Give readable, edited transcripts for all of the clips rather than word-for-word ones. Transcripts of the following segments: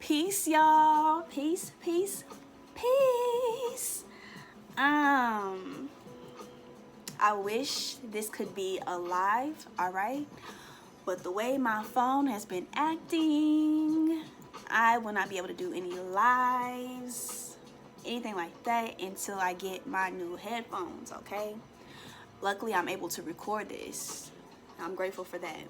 Peace, y'all. Peace, peace, peace. I wish this could be alive, all right? But the way my phone has been acting, I will not be able to do any lives, anything like that until I get my new headphones, okay? Luckily, I'm able to record this. I'm grateful for that.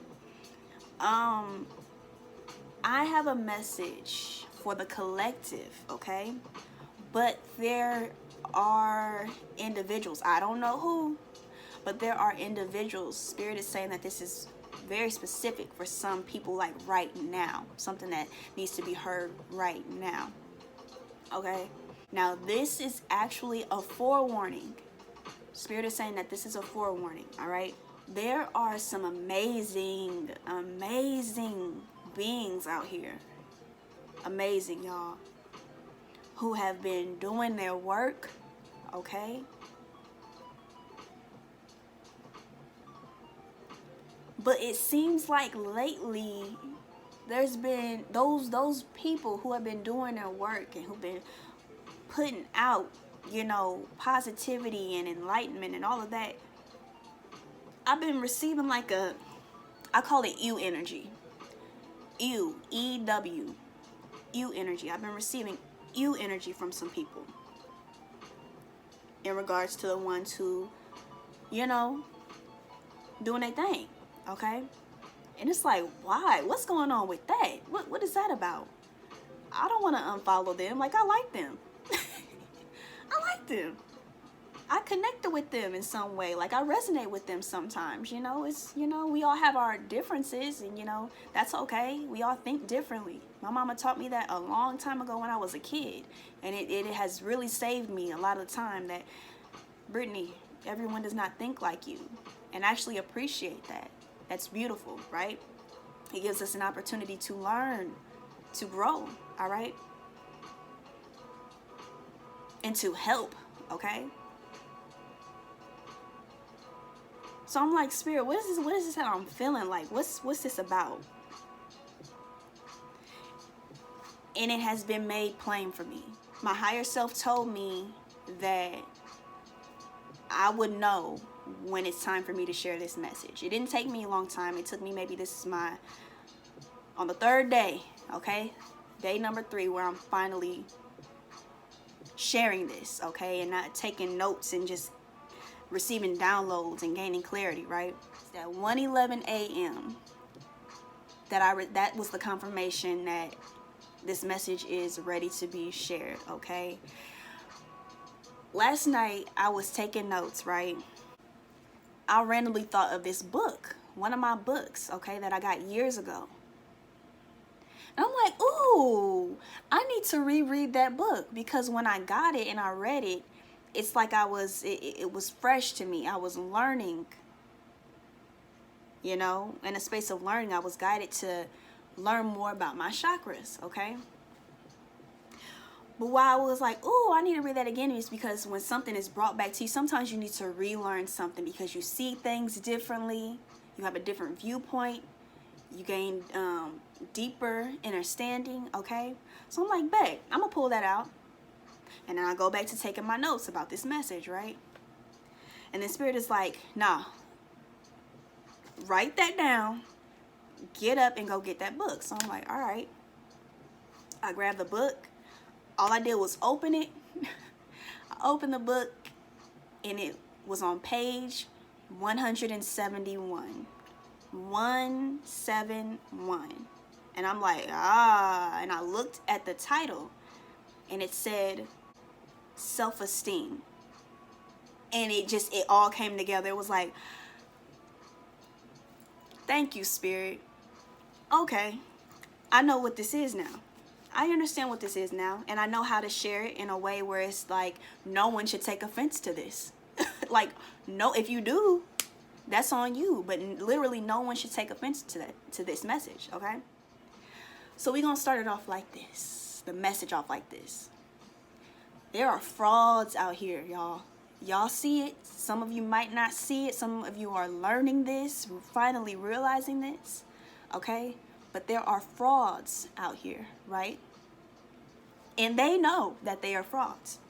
I have a message for the collective, okay? But there are individuals, I don't know who, but there are individuals. Spirit is saying that this is very specific for some people, like right now, something that needs to be heard right now, okay? Now, this is actually a forewarning. Spirit is saying that this is a forewarning, all right? There are some amazing beings out here. Amazing, y'all. Who have been doing their work, okay? But it seems like lately there's been those people who have been doing their work and who've been putting out, you know, positivity and enlightenment and all of that. I've been receiving like I call it ew energy. Ew, E-W, ew energy. I've been receiving ew energy from some people in regards to the ones who, you know, doing their thing, okay? And it's like, why? What's going on with that? What is that about? I don't want to unfollow them. Like, I like them. I like them. I connected with them in some way. Like, I resonate with them sometimes, you know. It's, you know, we all have our differences, and, you know, that's okay. We all think differently. My mama taught me that a long time ago when I was a kid, and it has really saved me a lot of the time that, Brittany, everyone does not think like you, and actually appreciate that. That's beautiful, right? It gives us an opportunity to learn, to grow, all right? And to help, okay? So I'm like, Spirit, what is this that I'm feeling like? What's this about? And it has been made plain for me. My higher self told me that I would know when it's time for me to share this message. It didn't take me a long time. It took me maybe on the third day, okay? Day number 3, where I'm finally sharing this, okay? And not taking notes and just receiving downloads and gaining clarity, right? It's at 1:11 a.m. that was the confirmation that this message is ready to be shared, okay? Last night I was taking notes, right? I randomly thought of this book, one of my books, okay, that I got years ago. And I'm like, ooh, I need to reread that book, because when I got it and I read it, it's like it was fresh to me. I was learning, you know, in a space of learning. I was guided to learn more about my chakras, okay? But why I was like, oh, I need to read that again, is because when something is brought back to you, sometimes you need to relearn something because you see things differently. You have a different viewpoint. You gain deeper understanding, okay? So I'm like, babe, I'm going to pull that out. And then I go back to taking my notes about this message, right? And then Spirit is like, nah, write that down, get up and go get that book. So I'm like, all right. I grabbed the book. All I did was open it. I opened the book, and it was on page 171. 171. And I'm like, and I looked at the title, and it said self-esteem. And it all came together. It was like, thank you, Spirit. Okay, I know what this is now. I understand what this is now, and I know how to share it in a way where it's like no one should take offense to this. Like, no, if you do, that's on you, but literally no one should take offense to this message, okay? So we're going to start it off like this, the message off like this. There are frauds out here, y'all. Y'all see it. Some of you might not see it. Some of you are learning this, finally realizing this, okay? But there are frauds out here, right? And they know that they are frauds.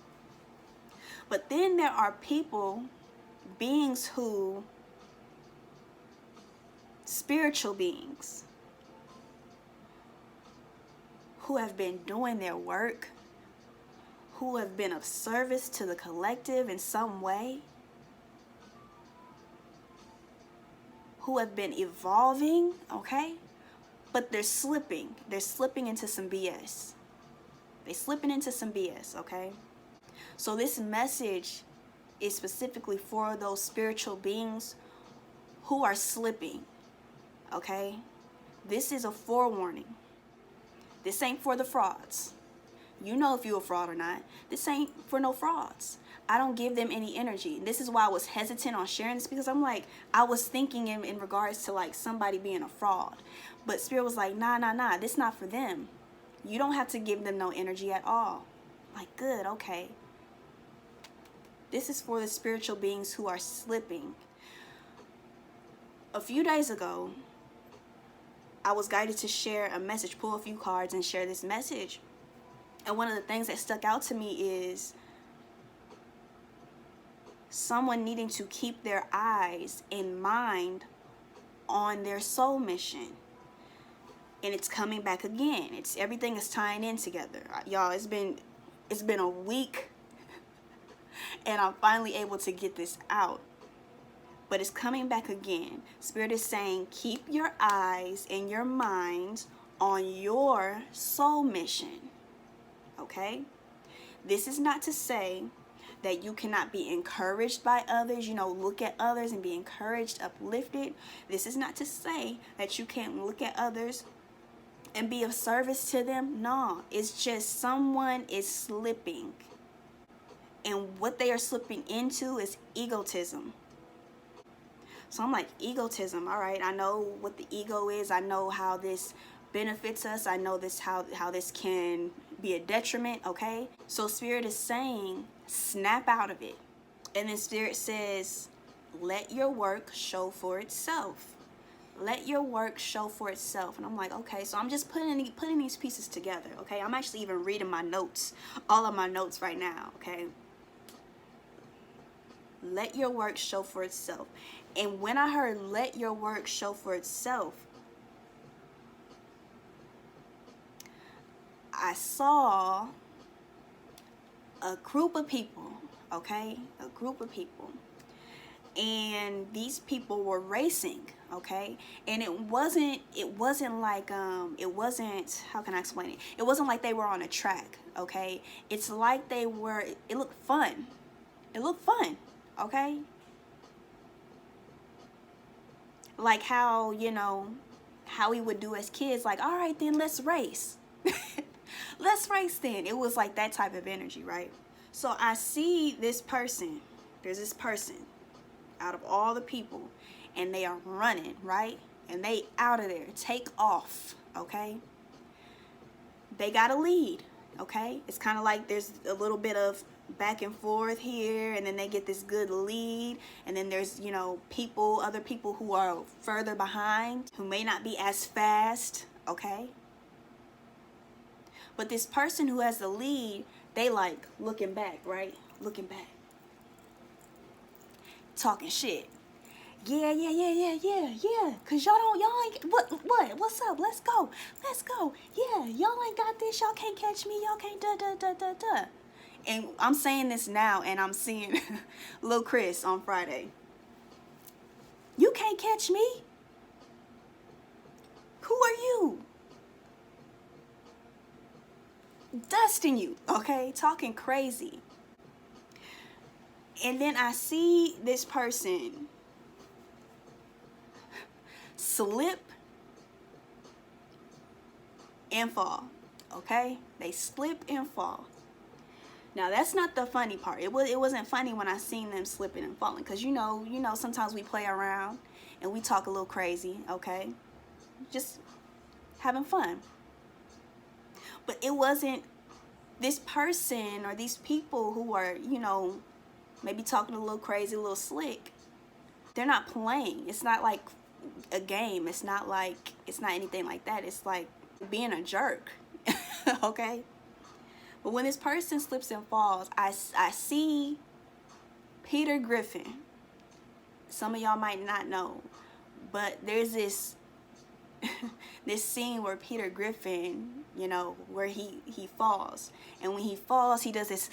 But then there are people, beings who, spiritual beings, who have been doing their work, who have been of service to the collective in some way, who have been evolving, okay? But they're slipping. They're slipping into some BS. They're slipping into some BS, okay? So this message is specifically for those spiritual beings who are slipping, okay? This is a forewarning. This ain't for the frauds. You know if you're a fraud or not. This ain't for no frauds. I don't give them any energy. This is why I was hesitant on sharing this, because I'm like, I was thinking in regards to like somebody being a fraud. But Spirit was like, nah, this not for them. You don't have to give them no energy at all. Like, good, okay. This is for the spiritual beings who are slipping. A few days ago, I was guided to share a message, pull a few cards and share this message. And one of the things that stuck out to me is someone needing to keep their eyes and mind on their soul mission. And it's coming back again. Everything is tying in together. Y'all, it's been a week and I'm finally able to get this out. But it's coming back again. Spirit is saying, keep your eyes and your minds on your soul mission. Okay? This is not to say that you cannot be encouraged by others, look at others and be encouraged, uplifted. This is not to say that you can't look at others and be of service to them. No, it's just someone is slipping. And what they are slipping into is egotism. So I'm like, egotism, all right, I know what the ego is. I know how this benefits us. I know this how this can be a detriment, okay? So Spirit is saying, snap out of it. And then Spirit says, let your work show for itself. Let your work show for itself. And I'm like, okay, so I'm just putting these pieces together, okay? I'm actually even reading my notes, all of my notes right now, okay? Let your work show for itself. And when I heard let your work show for itself, I saw a group of people, okay? A group of people. And these people were racing, okay? And it wasn't like, how can I explain it? It wasn't like they were on a track, okay? It's like it looked fun. It looked fun, okay? Like how we would do as kids, like, all right, then let's race. Let's race then. It was like that type of energy, right? So I see this person. There's this person out of all the people, and they are running, right? And they out of there. Take off, okay? They got a lead, okay? It's kind of like there's a little bit of back and forth here, and then they get this good lead, and then there's other people who are further behind, who may not be as fast, okay? But this person who has the lead, they like looking back, right? Looking back, talking shit. Yeah, cause y'all ain't, what's up? Let's go. Yeah, y'all ain't got this. Y'all can't catch me. Y'all can't da. And I'm saying this now, and I'm seeing Lil Chris on Friday. You can't catch me. Who are you? Dusting you, okay? Talking crazy. And then I see this person slip and fall, okay? They slip and fall. Now that's not the funny part. It wasn't funny when I seen them slipping and falling, because sometimes we play around and we talk a little crazy, okay? Just having fun. But it wasn't this person or these people who are, maybe talking a little crazy, a little slick. They're not playing. It's not like a game. It's not anything like that. It's like being a jerk, okay? But when this person slips and falls, I see Peter Griffin. Some of y'all might not know, but there's this this scene where Peter Griffin, you know, where he falls, and when he falls, he does this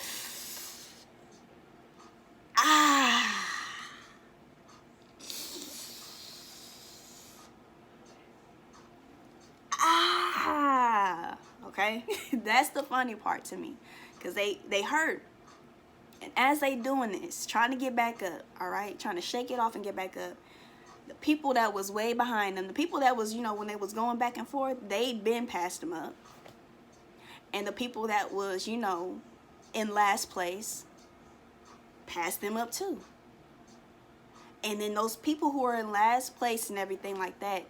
okay. That's the funny part to me, because they hurt, and as they doing this, trying to get back up, all right, trying to shake it off and get back up, the people that was way behind them, the people that was, you know, when they was going back and forth, they'd been passed them up. And the people that was, you know, in last place, passed them up too. And then those people who are in last place and everything like that,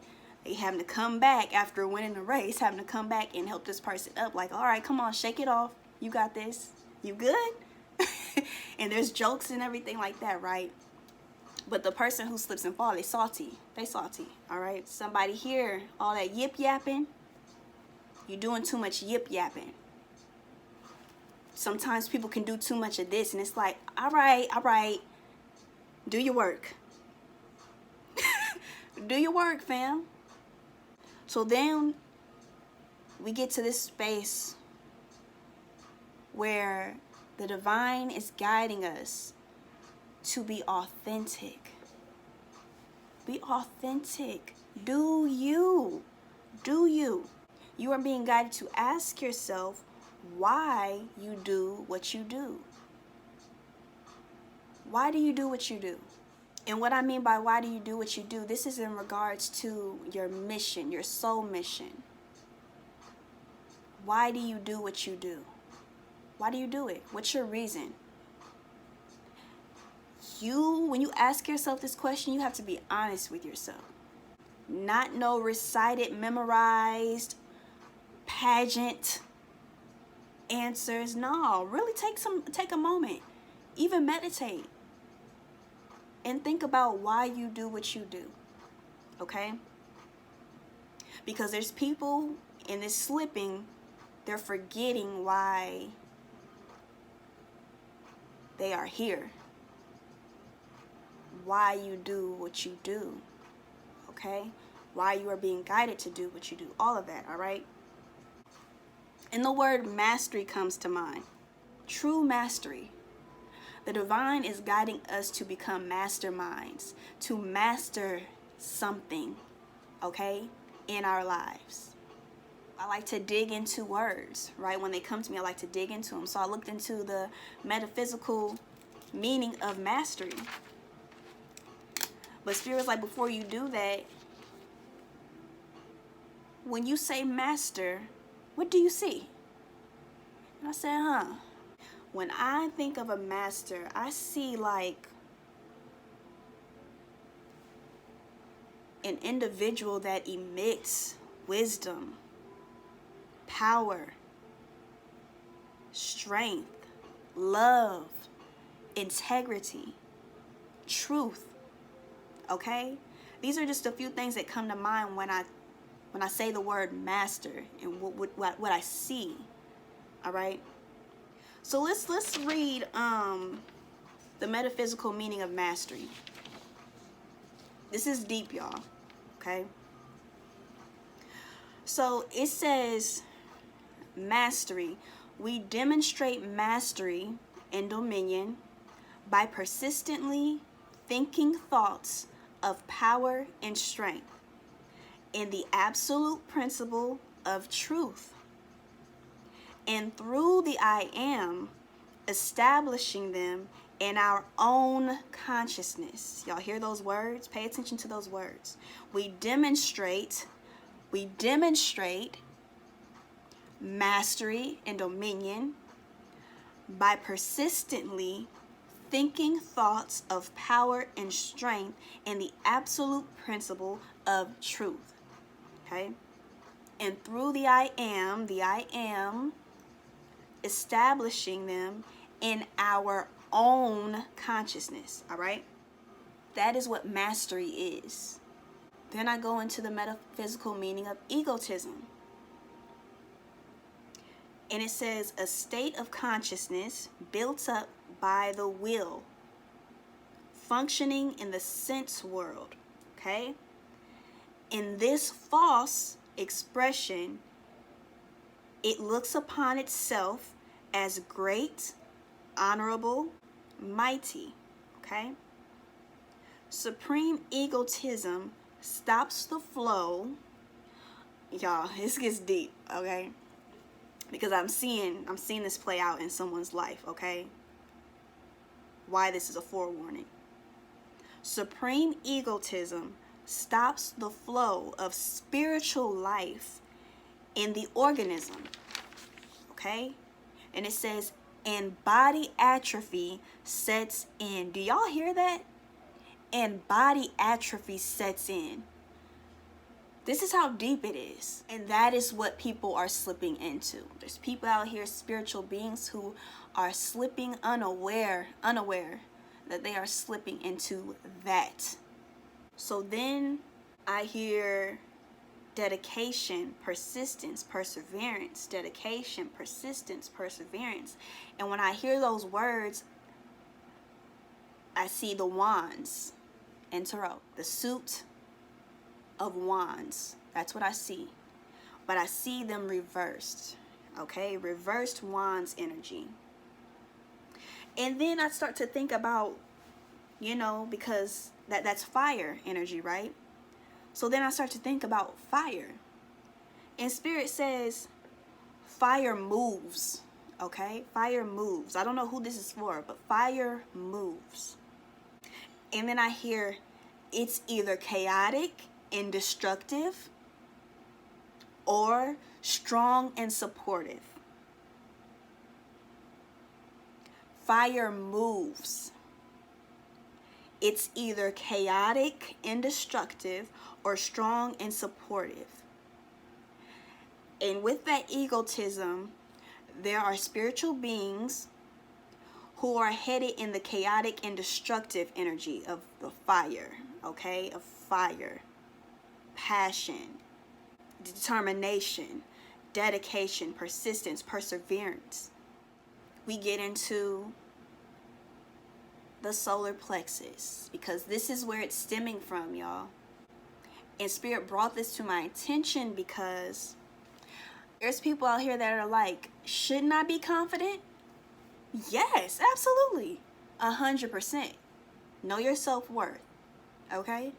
they having to come back after winning the race, having to come back and help this person up. Like, all right, come on, shake it off. You got this. You good? And there's jokes and everything like that, right? But the person who slips and falls, they salty. They salty, all right? Somebody here, all that yip yapping, you're doing too much yip yapping. Sometimes people can do too much of this, and it's like, all right, do your work. Do your work, fam. So then we get to this space where the divine is guiding us to be authentic. Be authentic. Do you. Do you. You are being guided to ask yourself why you do what you do. Why do you do what you do? And what I mean by why do you do what you do, this is in regards to your mission, your soul mission. Why do you do what you do? Why do you do it? What's your reason? When you ask yourself this question, you have to be honest with yourself. Not no recited, memorized, pageant answers. No, really take a moment. Even meditate. And think about why you do what you do. Okay? Because there's people in this slipping, they're forgetting why they are here. Why you do what you do. Okay? Why you are being guided to do what you do. All of that, all right? And the word mastery comes to mind. True mastery. The divine is guiding us to become masterminds, to master something, okay, in our lives. I like to dig into words, right? When they come to me, I like to dig into them. So I looked into the metaphysical meaning of mastery. But Spirit's like, before you do that, when you say master, what do you see? And I said, when I think of a master, I see like an individual that emits wisdom, power, strength, love, integrity, truth. Okay? These are just a few things that come to mind when I say the word master and what I see. All right? So let's read the metaphysical meaning of mastery. This is deep, y'all. Okay? So it says mastery. We demonstrate mastery and dominion by persistently thinking thoughts of power and strength in the absolute principle of truth. And through the I am, establishing them in our own consciousness. Y'all hear those words? Pay attention to those words. We demonstrate mastery and dominion by persistently thinking thoughts of power and strength in the absolute principle of truth. Okay? And through the I am establishing them in our own consciousness. All right? That is what mastery is. Then I go into the metaphysical meaning of egotism. And it says a state of consciousness built up by the will, functioning in the sense world. Okay? In this false expression, it looks upon itself as great, honorable, mighty. Okay? Supreme egotism stops the flow. Y'all, this gets deep, okay? Because I'm seeing this play out in someone's life, okay? Why this is a forewarning. Supreme egotism stops the flow of spiritual life in the organism, okay? And it says, and body atrophy sets in. Do y'all hear that? And body atrophy sets in. This is how deep it is. And that is what people are slipping into. There's people out here, spiritual beings, who are slipping unaware that they are slipping into that. So then I hear dedication, persistence, perseverance, dedication, persistence, perseverance. And when I hear those words, I see the wands in tarot, the suit of wands. That's what I see. But I see them reversed. Okay? Reversed wands energy. And then I start to think about, because that's fire energy, right? So then I start to think about fire. And Spirit says fire moves. Okay? Fire moves. I don't know who this is for, but fire moves. And then I hear it's either chaotic and destructive or strong and supportive. Fire moves. It's either chaotic and destructive or strong and supportive. And with that egotism, there are spiritual beings who are headed in the chaotic and destructive energy of the fire, okay? Of fire, passion, determination, dedication, persistence, perseverance. We get into the solar plexus because this is where it's stemming from, y'all. And Spirit brought this to my attention because there's people out here that are like, shouldn't I be confident? Yes, absolutely. 100%. Know your self-worth. Okay?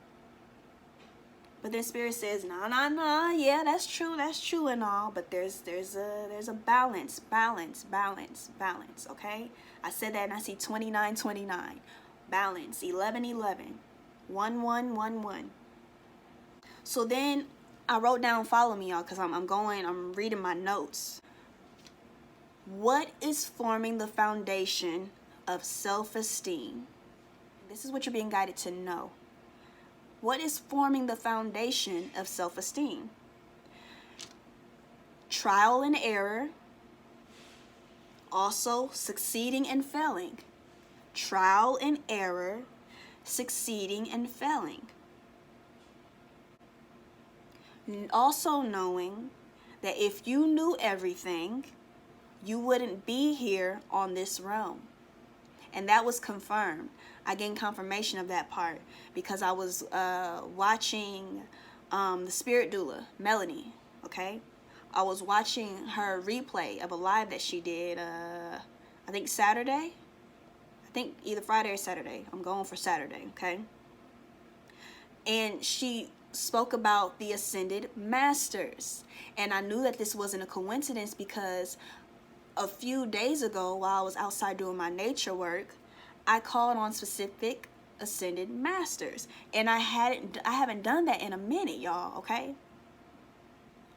But then Spirit says, nah. Yeah, that's true and all. But there's a balance. Okay? I said that and I see 29. Balance. 11. 1. So then I wrote down, follow me, y'all, because I'm reading my notes. What is forming the foundation of self-esteem? This is what you're being guided to know. What is forming the foundation of self-esteem? Trial and error. Also, succeeding and failing. Trial and error, succeeding and failing. Also knowing that if you knew everything, you wouldn't be here on this realm. And that was confirmed. I gained confirmation of that part because I was watching the spirit doula, Melanie, okay? I was watching her replay of a live that she did, I think Saturday. I think either Friday or Saturday. I'm going for Saturday, okay? And she spoke about the Ascended Masters. And I knew that this wasn't a coincidence because a few days ago, while I was outside doing my nature work, I called on specific Ascended Masters. And I haven't done that in a minute, y'all, okay?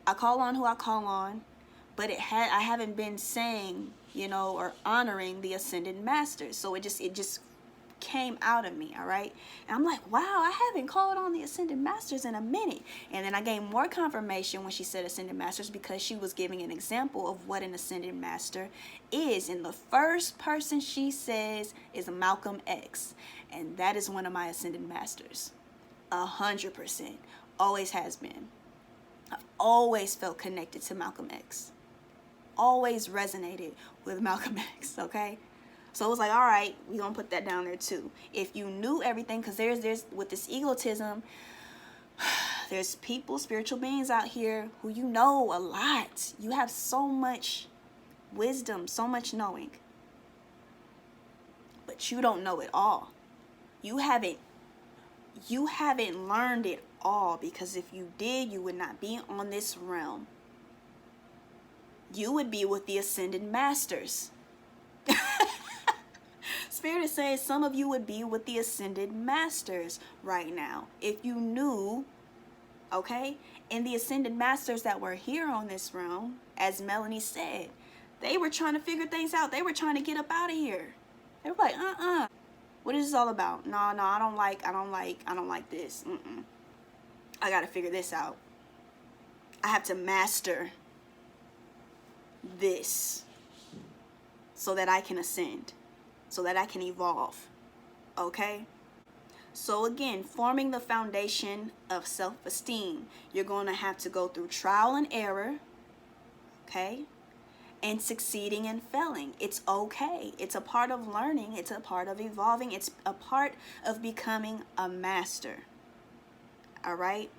I call on who I call on, but I haven't been saying, or honoring the Ascended Masters. So it just came out of me, all right? And I'm like, wow, I haven't called on the Ascended Masters in a minute. And then I gained more confirmation when she said Ascended Masters because she was giving an example of what an Ascended Master is. And the first person she says is Malcolm X. And that is one of my Ascended Masters. 100%. Always has been. I've always felt connected to Malcolm X. always resonated with Malcolm X, okay? So it was like, all right, we're going to put that down there too. If you knew everything, because there's with this egotism, there's people, spiritual beings out here who you know a lot. You have so much wisdom, so much knowing. But you don't know it all. You haven't learned it all, because if you did, you would not be on this realm. You would be with the ascended masters. Spirit is saying some of you would be with the ascended masters right now if you knew, okay? And the ascended masters that were here on this realm, as Melanie said, they were trying to figure things out. They were trying to get up out of here. They were like, what is this all about? No, I don't like this. I got to figure this out. I have to master this so that I can ascend, so that I can evolve. Okay? So again, forming the foundation of self-esteem, you're going to have to go through trial and error, okay? And succeeding and failing. It's okay. It's a part of learning. It's a part of evolving. It's a part of becoming a master. All right?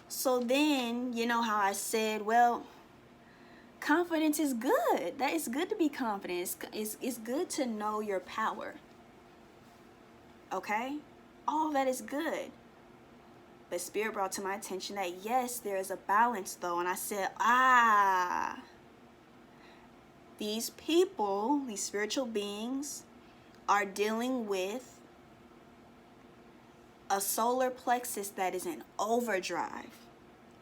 So then, you know how I said, well, confidence is good. That is good to be confident. It's good to know your power. Okay? All that is good. But Spirit brought to my attention that yes, there is a balance though. And I said, these people, these spiritual beings, are dealing with a solar plexus that is in overdrive.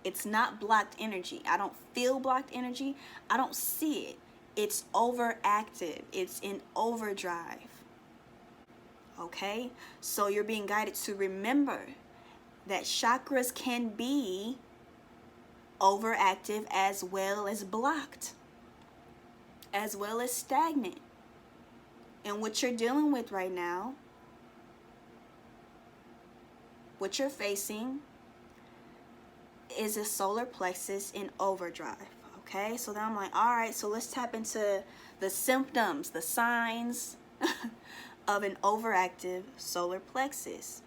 It's not blocked energy. I don't feel blocked energy. I don't see it. It's overactive. It's in overdrive. Okay? So you're being guided to remember that chakras can be overactive as well as blocked, as well as stagnant. And what you're dealing with right now, what you're facing, is a solar plexus in overdrive. Okay, so then I'm like, all right, so let's tap into the symptoms, the signs of an overactive solar plexus.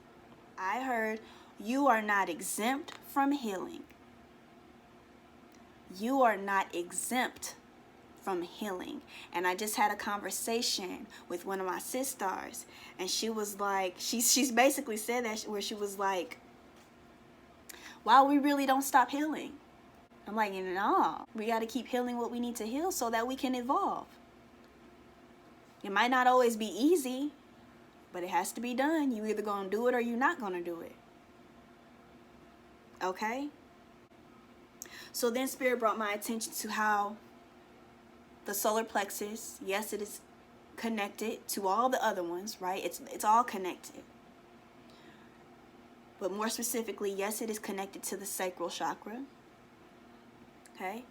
I heard you are not exempt from healing. You are not exempt from healing. And I just had a conversation with one of my sisters, and she was like, she's basically said that, where she was like, wow, we really don't stop healing. I'm like, no, we got to keep healing what we need to heal so that we can evolve. It might not always be easy, but it has to be done. You either going to do it or you're not going to do it. Okay? So then Spirit brought my attention to how the solar plexus, yes, it is connected to all the other ones, right? It's all connected. But more specifically, yes, it is connected to the sacral chakra. Okay?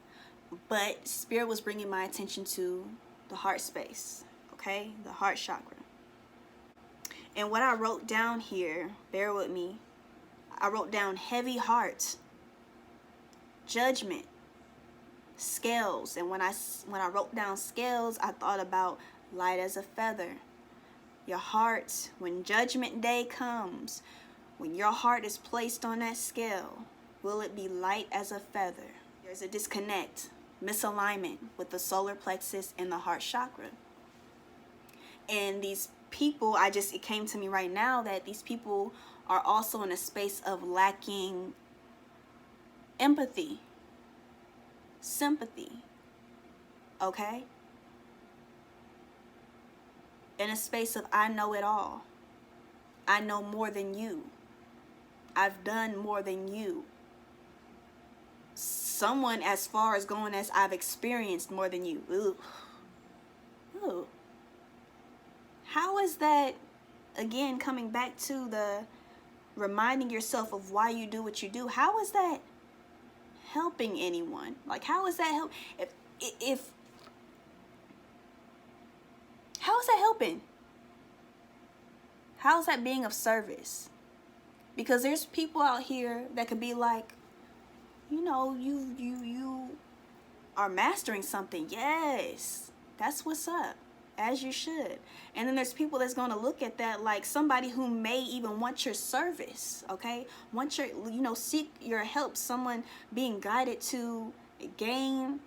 But Spirit was bringing my attention to the heart space. Okay? The heart chakra. And what I wrote down here, bear with me, I wrote down heavy heart, judgment, scales. And when I wrote down scales, I thought about light as a feather. Your heart, when judgment day comes, when your heart is placed on that scale, will it be light as a feather? There's a disconnect, misalignment with the solar plexus and the heart chakra. And these people, it came to me right now that these people are also in a space of lacking empathy, sympathy, okay? In a space of I know it all. I know more than you. I've done more than you. Someone as far as going as I've experienced more than you. Ooh. Ooh. How is that, again, coming back to the reminding yourself of why you do what you do? How is that helping anyone? Like, how is that help? If how is that helping? How is that being of service? Because there's people out here that could be like, you are mastering something. Yes, that's what's up, as you should. And then there's people that's going to look at that like somebody who may even want your service, okay? Want your, seek your help, someone being guided to gain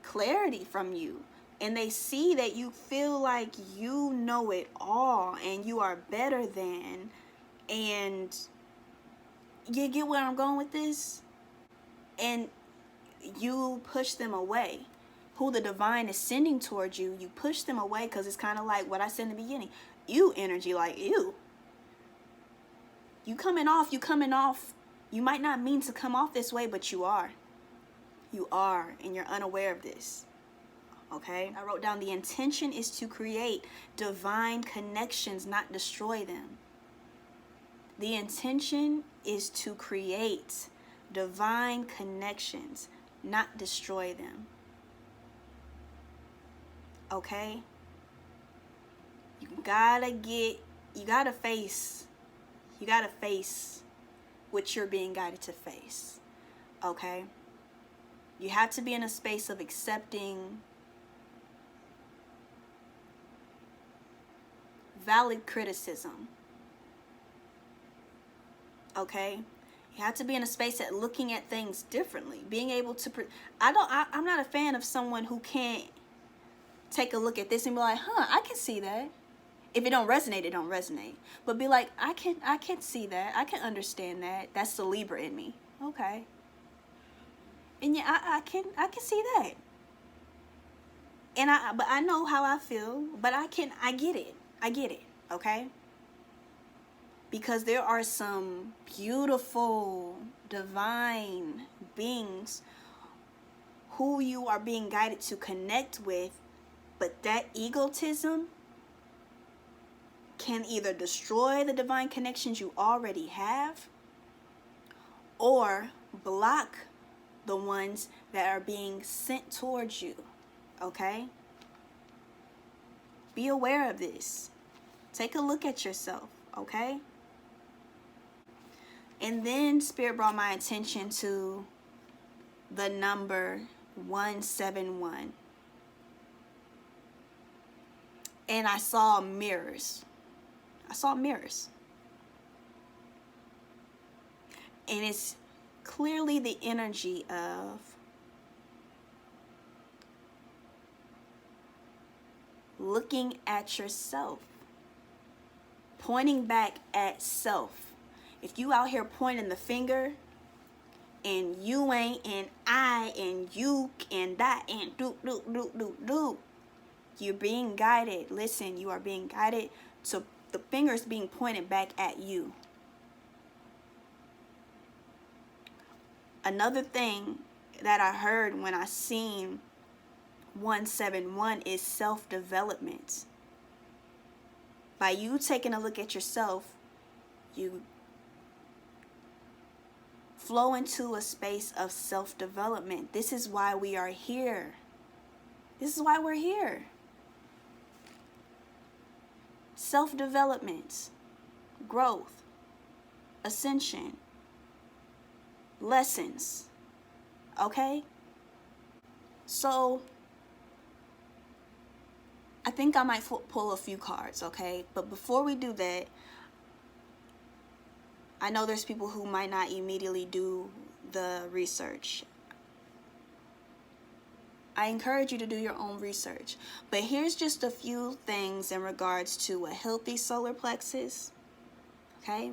clarity from you. And they see that you feel like you know it all and you are better than, and you get where I'm going with this? And you push them away. Who the divine is sending towards you, you push them away, because it's kind of like what I said in the beginning. You energy, like, ew. You coming off. You might not mean to come off this way, but you are. You are, and you're unaware of this. Okay? I wrote down, the intention is to create divine connections, not destroy them. The intention is to create divine connections, not destroy them. Okay? You gotta face what you're being guided to face. Okay? You have to be in a space of accepting valid criticism. Okay? You have to be in a space at looking at things differently, being able to I'm not a fan of someone who can't take a look at this and be like, I can see that. If it don't resonate, it don't resonate. But be like, I can see that. I can understand that. That's the Libra in me. Okay. And yeah, I can see that. And but I know how I feel, but I get it. Okay? Because there are some beautiful, divine beings who you are being guided to connect with, but that egotism can either destroy the divine connections you already have or block the ones that are being sent towards you. Okay? Be aware of this. Take a look at yourself. Okay? And then Spirit brought my attention to the number 171. And I saw mirrors. And it's clearly the energy of looking at yourself, pointing back at self. If you out here pointing the finger and you ain't and I and you and that and do, you're being guided. Listen, you are being guided to the fingers being pointed back at you. Another thing that I heard when I seen 171 is self-development. By you taking a look at yourself, you flow into a space of self-development. This is why we are here. This is why we're here. Self-development, growth, ascension, lessons. Okay? So, I think I might pull a few cards, okay? But before we do that, I know there's people who might not immediately do the research. I encourage you to do your own research. But here's just a few things in regards to a healthy solar plexus, okay?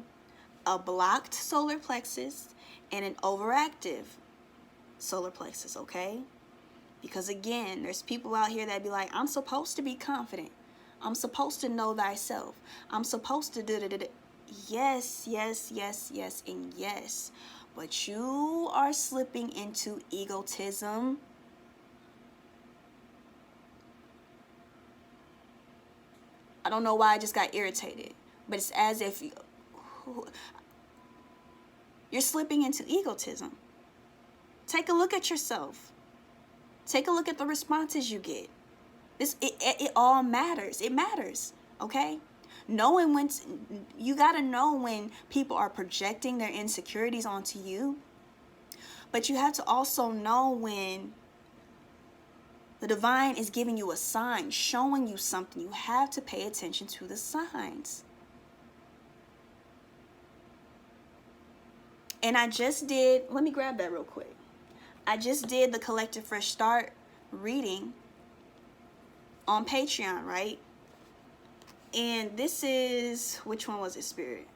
A blocked solar plexus and an overactive solar plexus, okay? Because again, there's people out here that be like, I'm supposed to be confident. I'm supposed to know thyself. I'm supposed to do. Yes, and yes. But you are slipping into egotism. I don't know why I just got irritated. But it's as if you're slipping into egotism. Take a look at yourself. Take a look at the responses you get. It all matters. It matters, okay? Knowing when you got to know when people are projecting their insecurities onto you. But you have to also know when the divine is giving you a sign, showing you something. You have to pay attention to the signs. And I just did, let me grab that real quick. I just did the Collective Fresh Start reading on Patreon, right? And this is, which one was it, Spirit?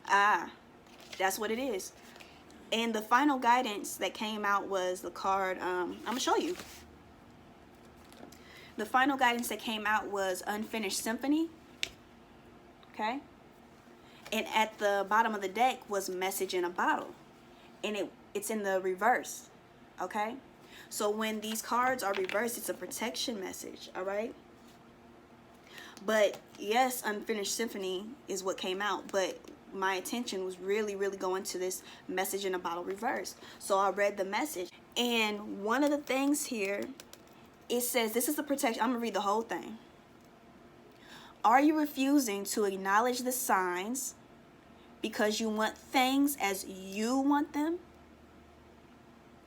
Ah, that's what it is. And the final guidance that came out was the card, I'm going to show you. The final guidance that came out was Unfinished Symphony. Okay? And at the bottom of the deck was Message in a Bottle. And it's in the reverse. Okay? So when these cards are reversed, it's a protection message. All right? But yes, Unfinished Symphony is what came out. But my attention was really going to this Message in a Bottle reverse. So I read the message. And one of the things here, it says, this is the protection. I'm going to read the whole thing. Are you refusing to acknowledge the signs because you want things as you want them?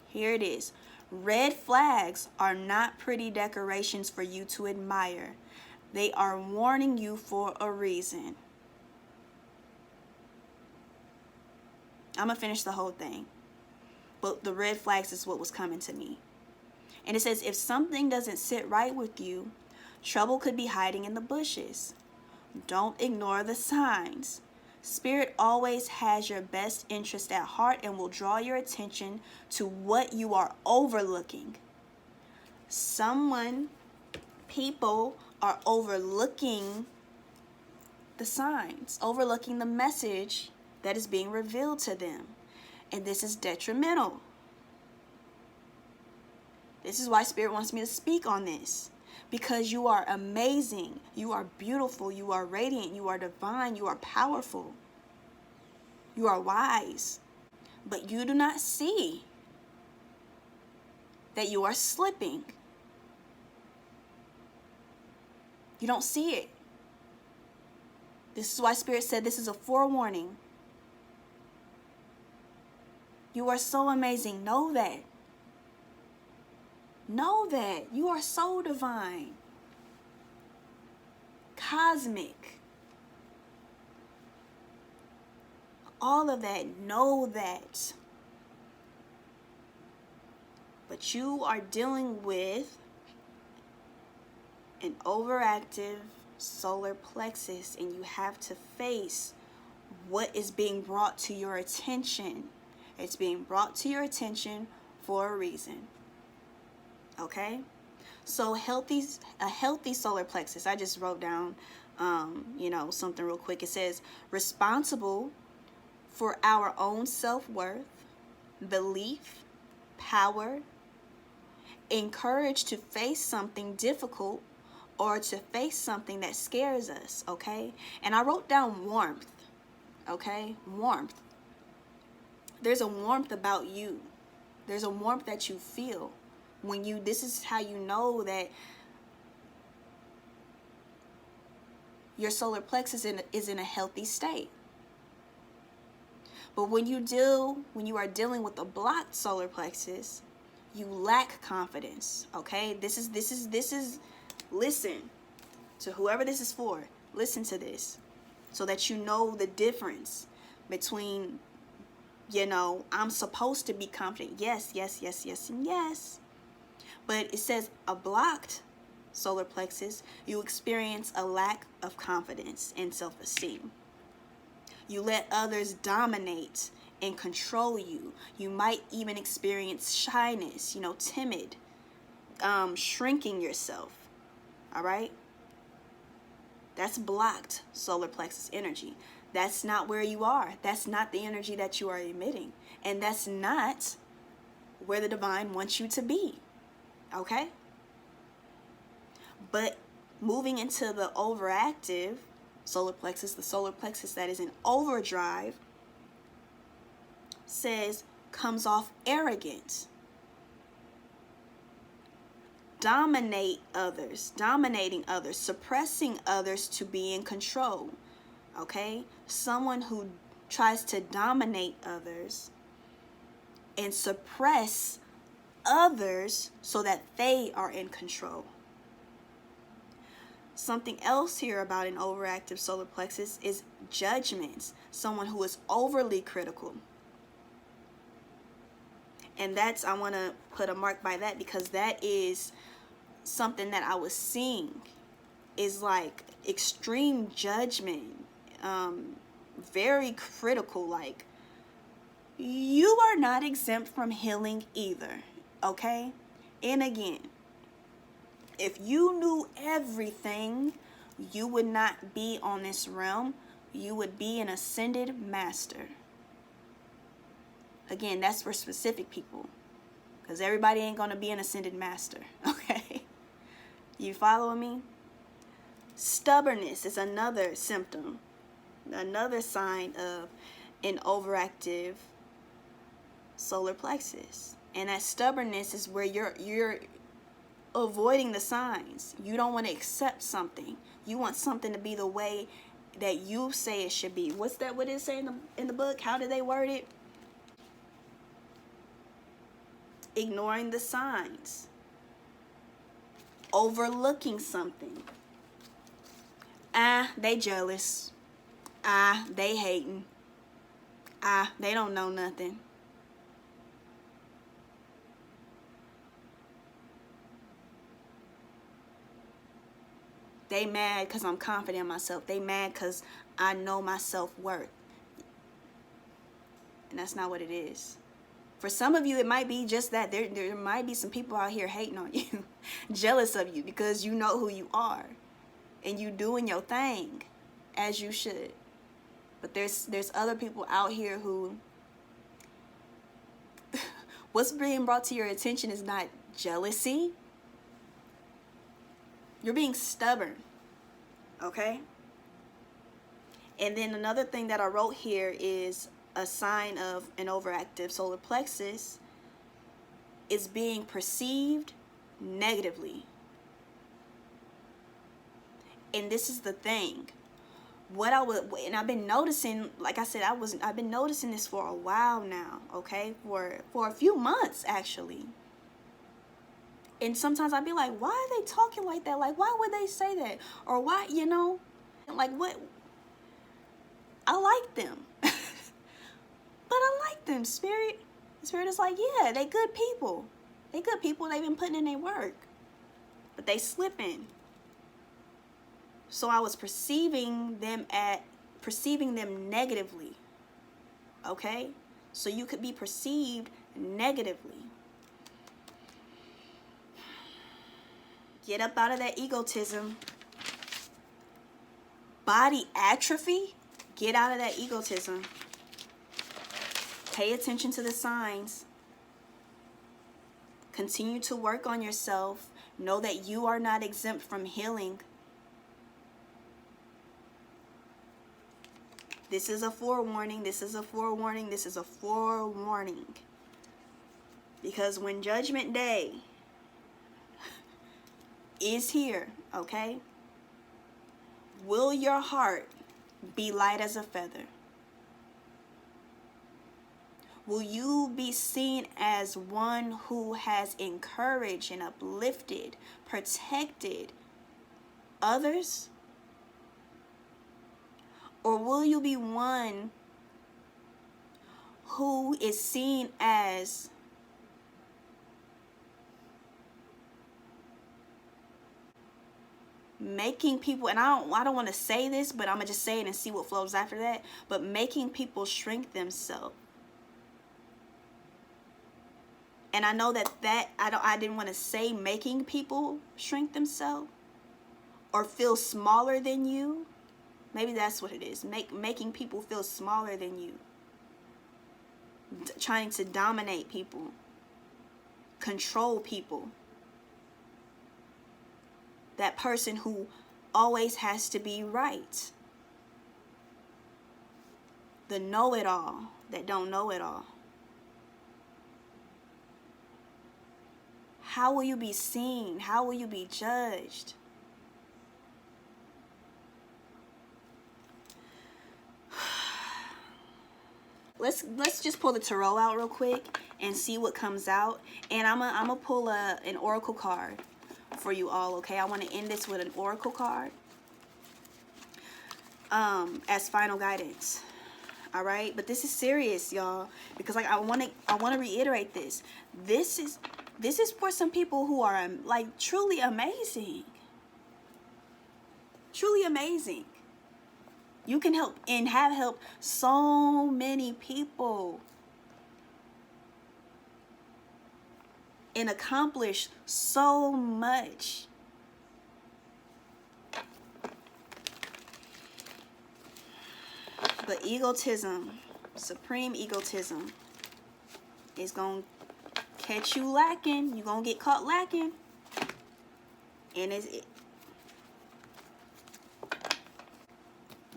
Here it is. Red flags are not pretty decorations for you to admire. They are warning you for a reason. I'm going to finish the whole thing. But the red flags is what was coming to me. And it says, if something doesn't sit right with you, trouble could be hiding in the bushes. Don't ignore the signs. Spirit always has your best interest at heart and will draw your attention to what you are overlooking. People are overlooking the signs, overlooking the message that is being revealed to them. And this is detrimental. This is why Spirit wants me to speak on this. Because you are amazing. You are beautiful. You are radiant. You are divine. You are powerful. You are wise. But you do not see that you are slipping. You don't see it. This is why Spirit said this is a forewarning. You are so amazing. Know that. Know that. You are so divine. Cosmic. All of that. Know that. But you are dealing with an overactive solar plexus, and you have to face what is being brought to your attention. It's being brought to your attention for a reason. Okay? So a healthy solar plexus, I just wrote down something real quick. It says, responsible for our own self-worth, belief, power, encouraged to face something difficult or to face something that scares us, okay? And I wrote down warmth, okay? Warmth. There's a warmth about you. There's a warmth that you feel when this is how you know that your solar plexus is in a healthy state. But when you are dealing with a blocked solar plexus, you lack confidence, okay? This is listen to whoever this is for. Listen to this so that you know the difference between, I'm supposed to be confident. Yes, and yes. But it says a blocked solar plexus, you experience a lack of confidence and self-esteem. You let others dominate and control you. You might even experience shyness, timid, shrinking yourself. All right? That's blocked solar plexus energy. That's not where you are. That's not the energy that you are emitting. And that's not where the divine wants you to be. Okay? But moving into the overactive solar plexus, the solar plexus that is in overdrive, comes off arrogant. dominating others, suppressing others to be in control. Okay? Someone who tries to dominate others and suppress others so that they are in control. Something else here about an overactive solar plexus is judgments. Someone who is overly critical. And that's, I want to put a mark by that, because that is something that I was seeing, is like extreme judgment, very critical, like, you are not exempt from healing either, okay? And again, if you knew everything, you would not be on this realm. You would be an ascended master. Again, that's for specific people, because everybody ain't going to be an ascended master, okay? You following me? Stubbornness is another symptom, another sign of an overactive solar plexus. And that stubbornness is where you're avoiding the signs. You don't want to accept something. You want something to be the way that you say it should be. What did it say in the book? How did they word it? Ignoring the signs. Overlooking something. They jealous. They hating. They don't know nothing. They mad because I'm confident in myself. They mad because I know my self-worth. And that's not what it is. For some of you, it might be just that. There might be some people out here hating on you, jealous of you, because you know who you are. And you doing your thing as you should. But there's other people out here who, what's being brought to your attention is not jealousy. You're being stubborn, okay? And then another thing that I wrote here is a sign of an overactive solar plexus is being perceived negatively. And this is the thing. And I've been noticing, like I said, I've been noticing this for a while now, okay? For a few months, actually. And sometimes I'd be like, why are they talking like that? Like, why would they say that? Or why, like, what? I like them. But I like them, Spirit. Spirit is like, yeah, they good people. They good people. They've been putting in their work. But they slipping. So I was perceiving them negatively. Okay? So you could be perceived negatively. Get up out of that egotism. Body atrophy. Get out of that egotism. Pay attention to the signs. Continue to work on yourself. Know that you are not exempt from healing. This is a forewarning. This is a forewarning. This is a forewarning. Because when Judgment Day is here, okay? Will your heart be light as a feather? Will you be seen as one who has encouraged and uplifted, protected others? Or will you be one who is seen as making people, and I don't want to say this, but I'm going to just say it and see what flows after that, but making people shrink themselves. And I know that I didn't want to say making people shrink themselves or feel smaller than you. Maybe that's what it is. Making people feel smaller than you. Trying to dominate people. Control people. That person who always has to be right. The know-it-all that don't know it all. how will you be seen? How will you be judged? Let's just pull the tarot out real quick and see what comes out. And I'm gonna pull an oracle card for you all, okay? I want to end this with an oracle card as final guidance. All right, but this is serious, y'all, because like I want to reiterate this. This is for some people who are like truly amazing. Truly amazing. You can help and have helped so many people and accomplish so much. But egotism, supreme egotism, is going to catch you lacking. You're going to get caught lacking. And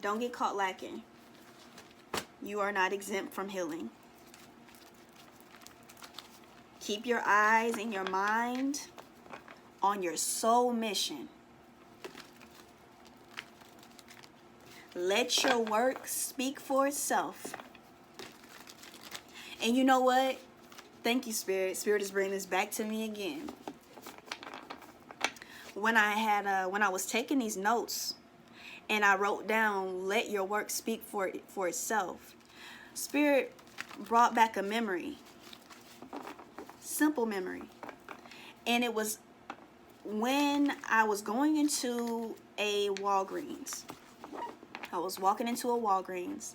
don't get caught lacking. You are not exempt from healing. Keep your eyes and your mind on your soul mission. Let your work speak for itself. And you know what? Thank you, Spirit. Spirit is bringing this back to me again. When I was taking these notes, and I wrote down, let your work speak for itself, Spirit brought back a memory. Simple memory. And it was when I was going into a Walgreens. I was walking into a Walgreens.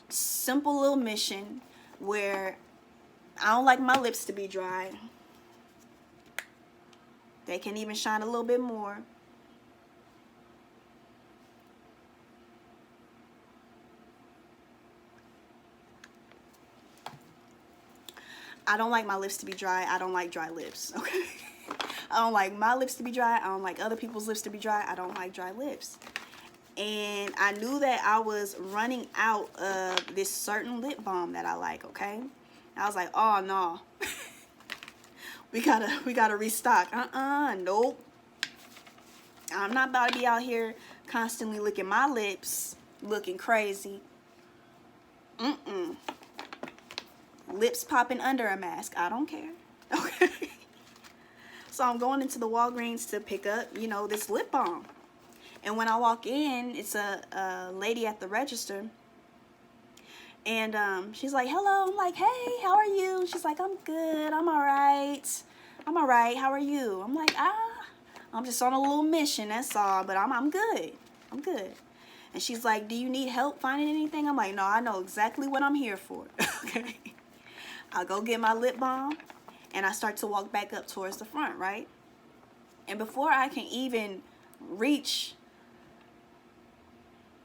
Simple little mission where I don't like my lips to be dry. They can even shine a little bit more. I don't like my lips to be dry. I don't like dry lips, okay? I don't like my lips to be dry. I don't like other people's lips to be dry. I don't like dry lips. And I knew that I was running out of this certain lip balm that I like, okay? I was like, oh, no. we gotta restock. Nope. I'm not about to be out here constantly licking my lips, looking crazy. Lips popping under a mask. I don't care. Okay. So I'm going into the Walgreens to pick up, this lip balm. And when I walk in, it's a lady at the register. And she's like, hello. I'm like, hey, how are you? She's like, I'm good. I'm all right. I'm all right. How are you? I'm like, I'm just on a little mission. That's all. But I'm good. I'm good. And she's like, do you need help finding anything? I'm like, no, I know exactly what I'm here for. Okay. I'll go get my lip balm. And I start to walk back up towards the front, right? And before I can even reach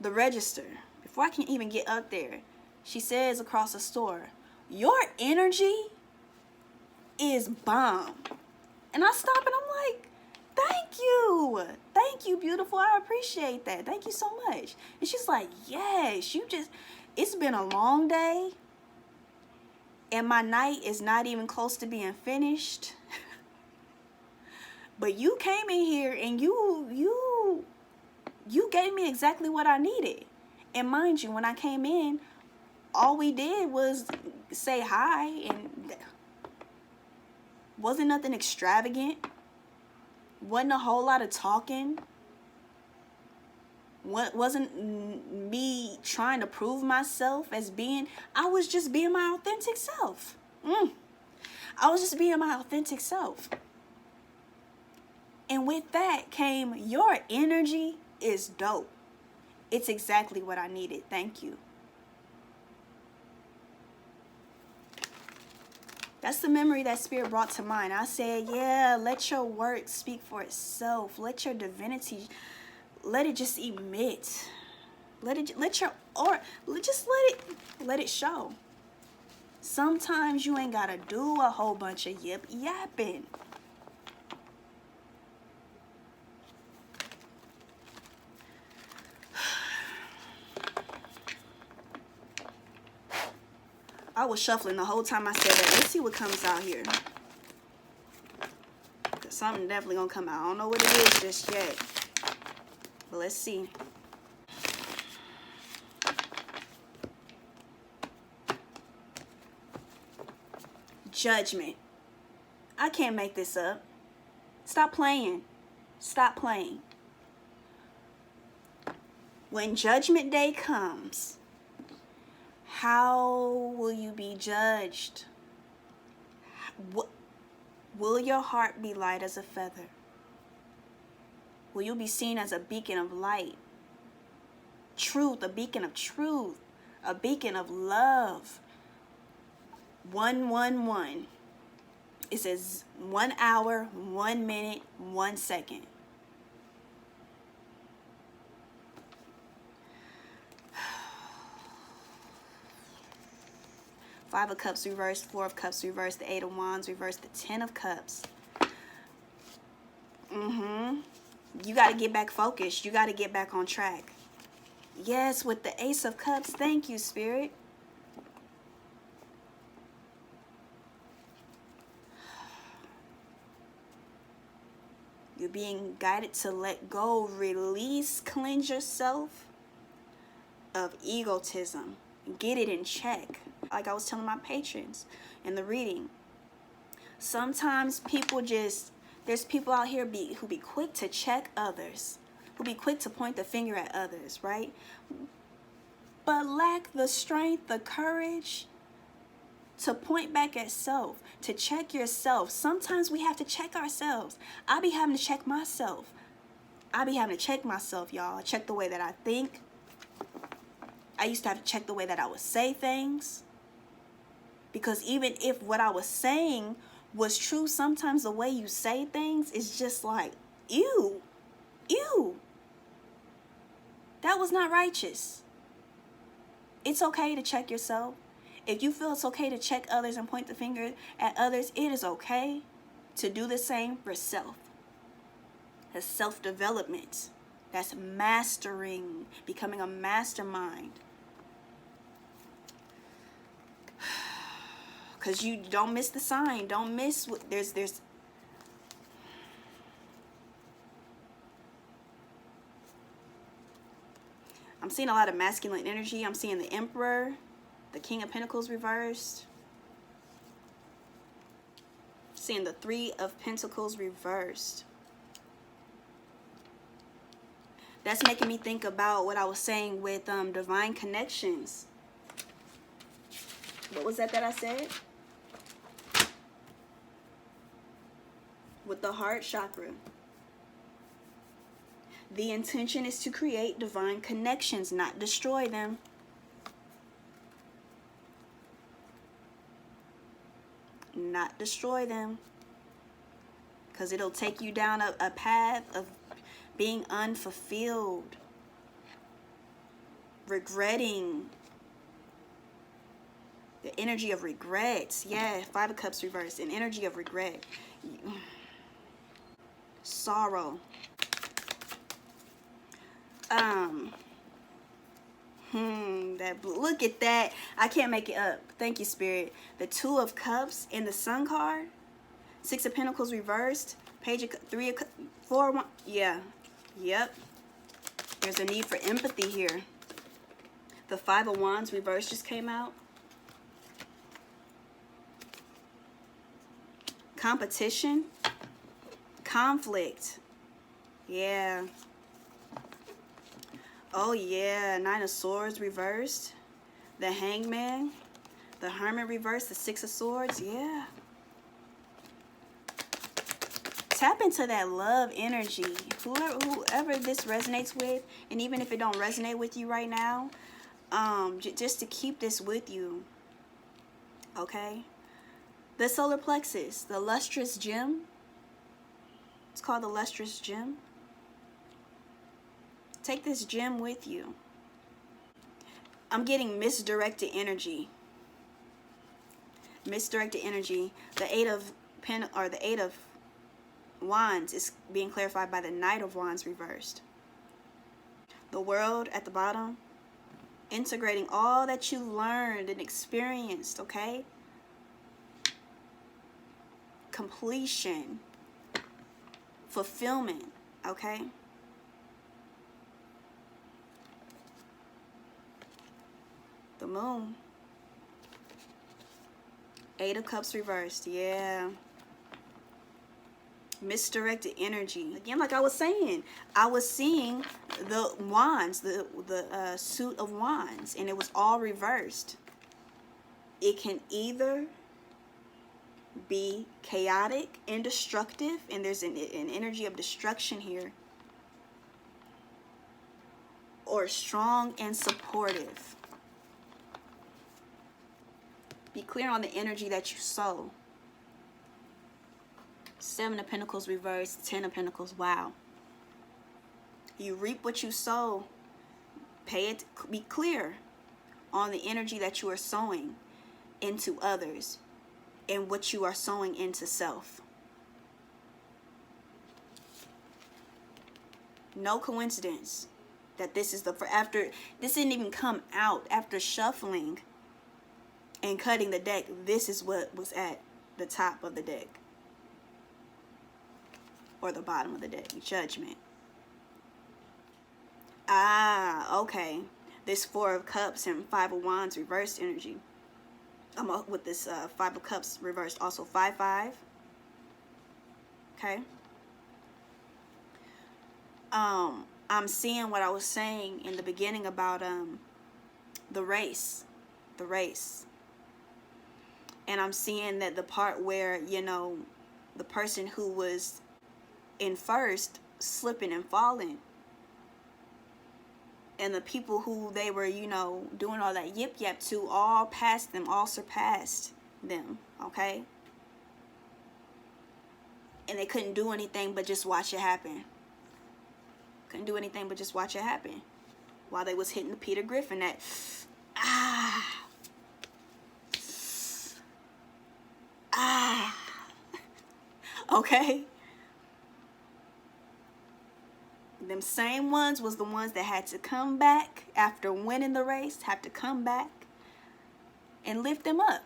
the register, before I can even get up there, she says across the store, your energy is bomb. And I stop and I'm like, thank you. Thank you, beautiful. I appreciate that. Thank you so much. And she's like, yes, it's been a long day. And my night is not even close to being finished. But you came in here and you gave me exactly what I needed. And mind you, when I came in, all we did was say hi, and wasn't nothing extravagant. Wasn't a whole lot of talking. Wasn't me trying to prove myself as I was just being my authentic self. I was just being my authentic self. And with that came, your energy is dope. It's exactly what I needed. Thank you. That's the memory that Spirit brought to mind. I said, yeah, let your work speak for itself. Let your divinity, let it just emit. Let it show. Sometimes you ain't gotta do a whole bunch of yapping. I was shuffling the whole time I said that. Let's see what comes out here. Something definitely gonna come out. I don't know what it is just yet, but let's see. Judgment. I can't make this up. Stop playing. Stop playing. When Judgment Day comes, how will you be judged? Will your heart be light as a feather? Will you be seen as a beacon of light? Truth, a beacon of truth, a beacon of love. 111. It says 1 hour, 1 minute, 1 second. Five of Cups reversed, Four of Cups reversed, the Eight of Wands reversed, the Ten of Cups. You got to get back focused. You got to get back on track. Yes, with the Ace of Cups. Thank you, Spirit. You're being guided to let go, release, cleanse yourself of egotism. Get it in check. Like I was telling my patrons in the reading. Sometimes people there's people out here who be quick to check others, who be quick to point the finger at others, right? But lack the strength, the courage to point back at self, to check yourself. Sometimes we have to check ourselves. I be having to check myself. Y'all. Check the way that I think. I used to have to check the way that I would say things. Because even if what I was saying was true, sometimes the way you say things is just like, ew. That was not righteous. It's okay to check yourself. If you feel it's okay to check others and point the finger at others, it is okay to do the same for self. That's self-development. That's mastering, becoming a mastermind. Because you don't miss the sign. Don't miss what there's I'm seeing a lot of masculine energy. I'm seeing the Emperor, the King of Pentacles reversed. Seeing the Three of Pentacles reversed. That's making me think about what I was saying with divine connections. What was that I said? With the heart chakra. The intention is to create divine connections, not destroy them. Not destroy them. Because it'll take you down a path of being unfulfilled. Regretting. The energy of regret. Yeah, Five of Cups reversed. An energy of regret. Sorrow. Look at that. I can't make it up. Thank you, Spirit. The Two of Cups in the Sun card. Six of Pentacles reversed. Page of Three of Four. One. Yeah. Yep. There's a need for empathy here. The Five of Wands reversed just came out. Competition. Conflict. Yeah. Oh yeah, Nine of Swords reversed. The Hangman. The Hermit reversed. The Six of Swords. Yeah. Tap into that love energy. Whoever this resonates with, and even if it don't resonate with you right now, just to keep this with you. Okay? The solar plexus, the lustrous gem. It's called the lustrous gem. Take this gem with you. I'm getting misdirected energy. Misdirected energy. The Eight of Wands is being clarified by the Knight of Wands reversed. The World at the bottom. Integrating all that you learned and experienced, okay? Completion. fulfillment, okay? The moon. Eight of Cups reversed. Yeah. Misdirected energy. Again, like I was saying, I was seeing the wands, the suit of wands, and it was all reversed. It can either be chaotic and destructive, and there's an energy of destruction here, or strong and supportive. Be clear on the energy that you sow. Seven of Pentacles reversed, Ten of Pentacles. Wow. You reap what you sow. Be clear on the energy that you are sowing into others and what you are sowing into self. No coincidence that this is after this didn't even come out after shuffling and cutting the deck. This is what was at the top of the deck, or the bottom of the deck. Judgment. Ah, okay. This Four of Cups and Five of Wands reversed energy. I'm up with this Five of Cups reversed, also 5-5. Okay. I'm seeing what I was saying in the beginning about the race. And I'm seeing that the part where, you know, the person who was in first slipping and falling, and the people who they were, you know, doing all that yip yap to, all passed them, all surpassed them, okay? And they couldn't do anything but just watch it happen. Couldn't do anything but just watch it happen. While they was hitting the Peter Griffin, that, okay? Them same ones was the ones that had to come back after winning the race, have to come back and lift them up.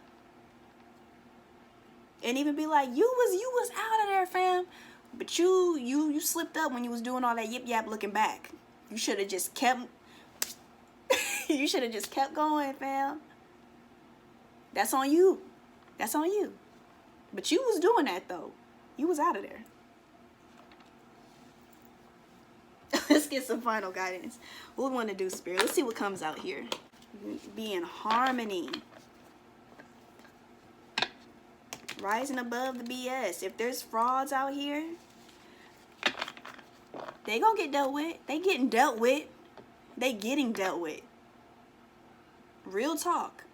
And even be like, you was out of there, fam. But you slipped up when you was doing all that yip yap looking back. You should have just kept you should have just kept going, fam. That's on you. That's on you. But you was doing that though. You was out of there. Let's get some final guidance. What we want to do, Spirit? Let's see what comes out here. Be in harmony. Rising above the BS. If there's frauds out here, they gonna get dealt with. They getting dealt with. They getting dealt with. Real talk.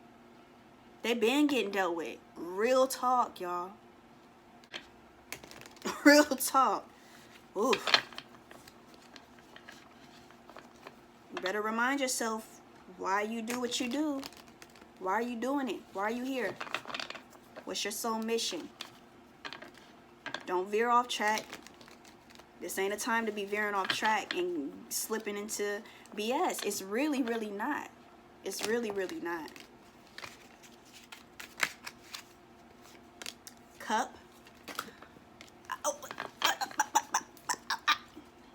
They been getting dealt with. Real talk, y'all. Real talk. Oof. You better remind yourself why you do what you do. Why are you doing it? Why are you here? What's your soul mission? Don't veer off track. This ain't a time to be veering off track and slipping into BS. It's really, really not. It's really, really not. Cup.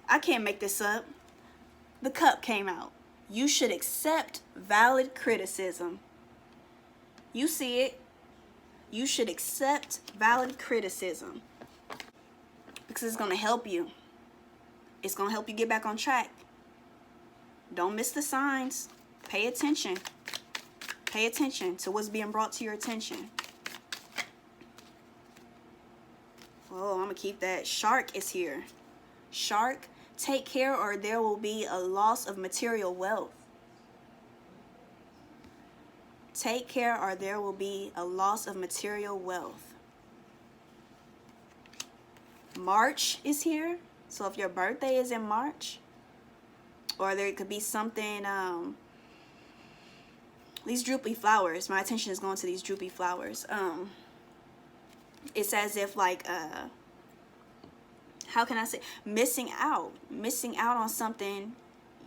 I can't make this up. The Cup came out. You should accept valid criticism. You see it. You should accept valid criticism. Because it's going to help you. It's going to help you get back on track. Don't miss the signs. Pay attention. Pay attention to what's being brought to your attention. Oh, I'm going to keep that. Shark is here. Shark, take care or there will be a loss of material wealth. Take care or there will be a loss of material wealth. March is here. So if your birthday is in March, or there could be something, these droopy flowers, my attention is going to these droopy flowers. It's as if like, how can I say, missing out on something,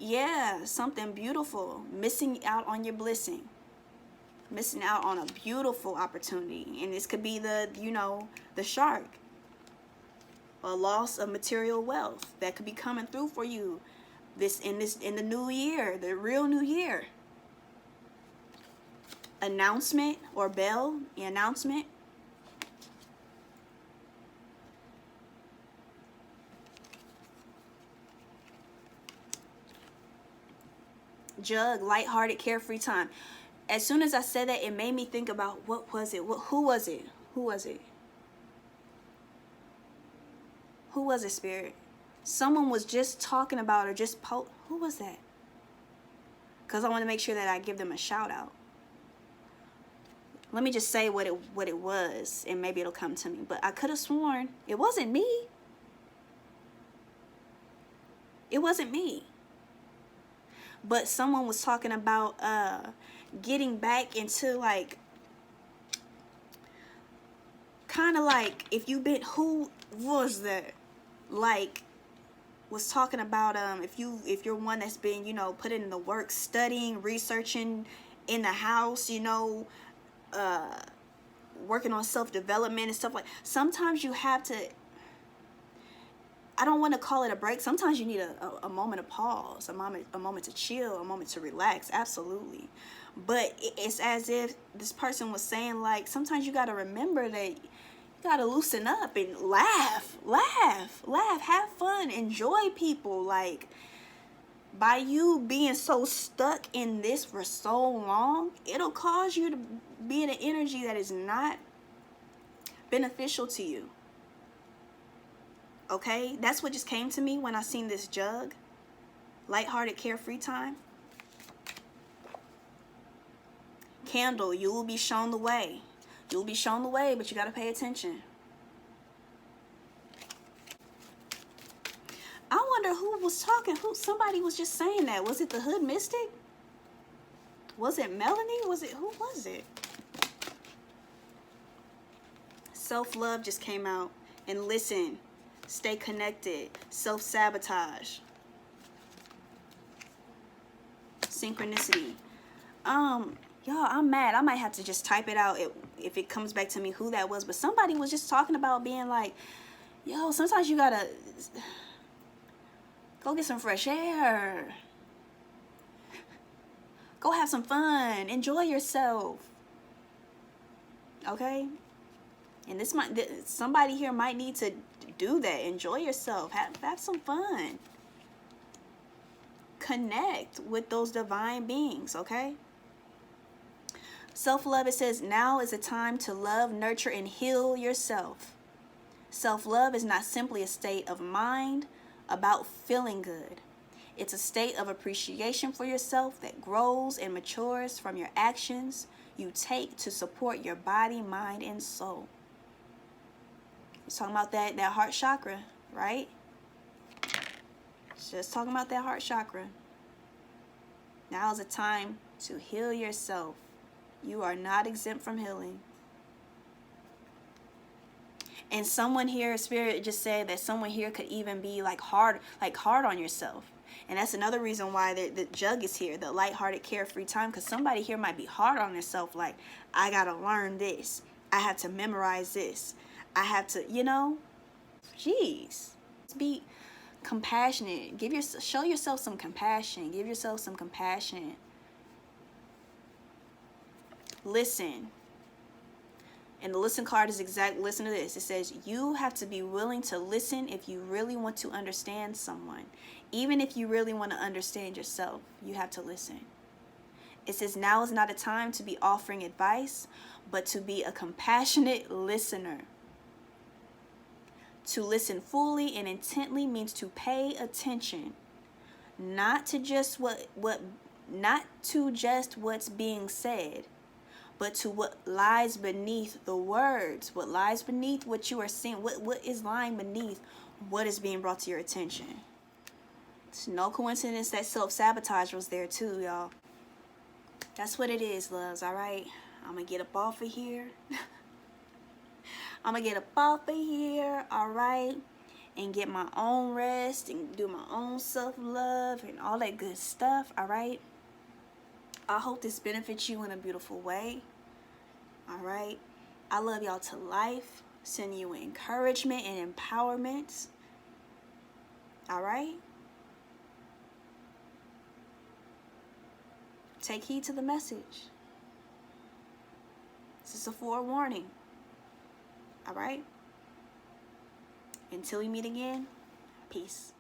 yeah, something beautiful, missing out on your blessing. Missing out on a beautiful opportunity. And this could be the, you know, the shark. a loss of material wealth that could be coming through for you in the new year, the real new year. Announcement or bell, the announcement. Jug, lighthearted, carefree time. As soon as I said that, it made me think about what was it? Who was it? Who was it? Who was it, Spirit? Someone was just talking about or just who was that? Because I want to make sure that I give them a shout out. Let me just say what it was, and maybe it'll come to me. But I could have sworn it wasn't me. It wasn't me. But someone was talking about getting back into like, kind of like, if you've been, who was that? Like, was talking about if you're one that's been, you know, putting in the work, studying, researching in the house, you know, working on self-development and stuff like. Sometimes you have to, I don't want to call it a break. Sometimes you need a moment of pause, a moment to chill, a moment to relax. Absolutely. But it's as if this person was saying, like, sometimes you got to remember that you got to loosen up and laugh, have fun, enjoy people. Like, by you being so stuck in this for so long, it'll cause you to be in an energy that is not beneficial to you. Okay, that's what just came to me when I seen this jug. Lighthearted, carefree time. Candle, you will be shown the way. You'll be shown the way, but you got to pay attention. I wonder who was talking. Somebody was just saying that. Was it the Hood Mystic? Was it Melanie? Who was it? Self-love just came out. And listen. Stay connected. Self-sabotage. Synchronicity. Y'all, I'm mad. I might have to just type it out if it comes back to me who that was. But somebody was just talking about being like, yo, sometimes you gotta go get some fresh air. Go have some fun. Enjoy yourself. Okay? And somebody here might need to do that. Enjoy yourself. Have some fun. Connect with those divine beings, okay? Self-love, it says, now is a time to love, nurture, and heal yourself. Self-love is not simply a state of mind about feeling good. It's a state of appreciation for yourself that grows and matures from your actions you take to support your body, mind, and soul. It's talking about that heart chakra, right? It's just talking about that heart chakra. Now is a time to heal yourself. You are not exempt from healing. And someone here, Spirit just said that someone here could even be like hard on yourself. And that's another reason why the jug is here, the lighthearted, carefree time, because somebody here might be hard on themselves. Like, I got to learn this. I have to memorize this. I have to, you know, jeez. Be compassionate. Show yourself some compassion. Give yourself some compassion. Listen. And the listen card is listen to this. It says, you have to be willing to listen if you really want to understand someone. Even if you really want to understand yourself, you have to listen. It says, now is not a time to be offering advice, but to be a compassionate listener. To listen fully and intently means to pay attention, not to just what's being said, but to what lies beneath the words, what lies beneath what you are seeing, what is lying beneath what is being brought to your attention. It's no coincidence that self-sabotage was there too, y'all. That's what it is, loves, all right? I'm going to get up off of here. I'm going to get up off of here, all right? And get my own rest and do my own self-love and all that good stuff, all right? I hope this benefits you in a beautiful way. All right. I love y'all to life. send you encouragement and empowerment. All right? Take heed to the message. This is a forewarning. All right? Until we meet again, peace.